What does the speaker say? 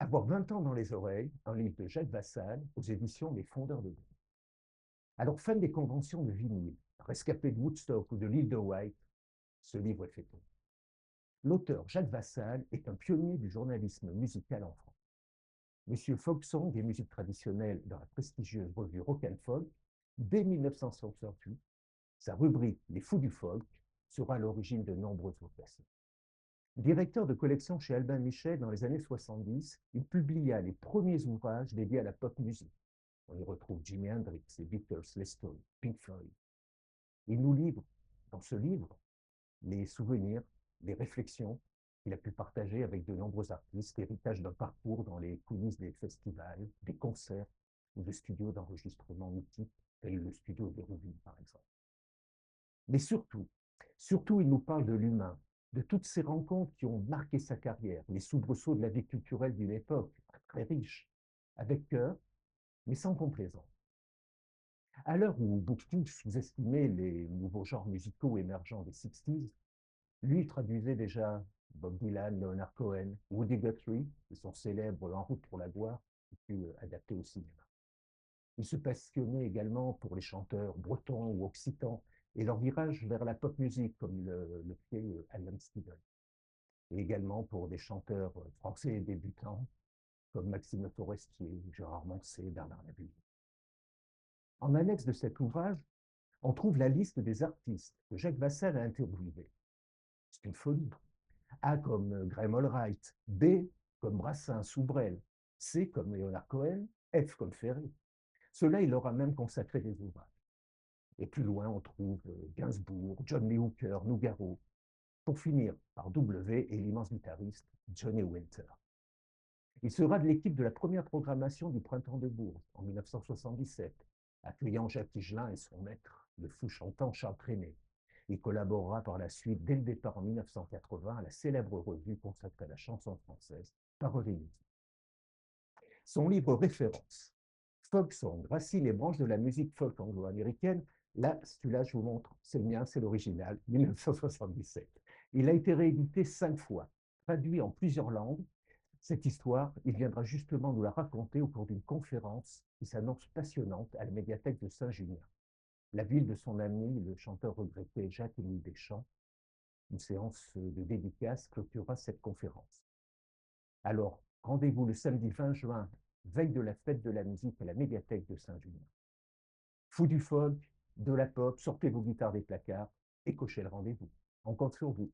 Avoir 20 ans dans les oreilles, un livre de Jacques Vassal aux éditions Les Fondeurs de Bourg. Alors, fan des conventions de vinyle, rescapé de Woodstock ou de l'île de White, ce livre est fait pour. L'auteur Jacques Vassal est un pionnier du journalisme musical en France. Monsieur Folksong des musiques traditionnelles dans la prestigieuse revue Rock and Folk, dès 1968, sa rubrique Les Fous du Folk sera à l'origine de nombreuses vocations. Directeur de collection chez Albin Michel dans les années 70, il publia les premiers ouvrages dédiés à la pop musique. On y retrouve Jimi Hendrix, les Beatles, les Stones, Pink Floyd. Il nous livre, dans ce livre, les souvenirs, les réflexions qu'il a pu partager avec de nombreux artistes, héritage d'un parcours dans les coulisses des festivals, des concerts ou de studios d'enregistrement mythiques, tels le studio d'Hérouville, par exemple. Mais surtout, il nous parle de l'humain, de toutes ces rencontres qui ont marqué sa carrière, les soubresauts de la vie culturelle d'une époque très riche, avec cœur, mais sans complaisance. À l'heure où beaucoup sous-estimaient les nouveaux genres musicaux émergents des 60s, lui traduisait déjà Bob Dylan, Leonard Cohen, Woody Guthrie, et son célèbre En route pour la gloire, qui fut adapté au cinéma. Il se passionnait également pour les chanteurs bretons ou occitans et leur virage vers la pop music, comme le fait Alan Stivell. Et également pour des chanteurs français débutants, comme Maxime Forestier, Gérard Manset, Bernard Lavilliers. En annexe de cet ouvrage, on trouve la liste des artistes que Jacques Vassal a interviewés. C'est une folie. A comme Graham Allwright, B comme Brassens ou Brel, C comme Leonard Cohen, F comme Ferry. Cela, il leur a même consacré des ouvrages. Et plus loin, on trouve Gainsbourg, John Lee Hooker, Nougaro, pour finir par W et l'immense guitariste Johnny Winter. Il sera de l'équipe de la première programmation du Printemps de Bourges en 1977, accueillant Jacques Higelin et son maître, le fou chantant Charles Trenet. Il collaborera par la suite, dès le départ en 1980, à la célèbre revue consacrée à la chanson française, Paroles et musique. Son livre référence, Folk Song, Racines et branches de la musique folk anglo-américaine, là, celui-là, je vous montre, c'est le mien, c'est l'original, 1977. Il a été réédité 5 fois, traduit en plusieurs langues. Cette histoire, il viendra justement nous la raconter au cours d'une conférence qui s'annonce passionnante à la médiathèque de Saint-Junien. La ville de son ami, le chanteur regretté Jacques-Émile Deschamps. Une séance de dédicace clôturera cette conférence. Alors, rendez-vous le samedi 20 juin, veille de la fête de la musique à la médiathèque de Saint-Junien. Fou du folk, de la pop, sortez vos guitares des placards et cochez le rendez-vous. On compte sur vous.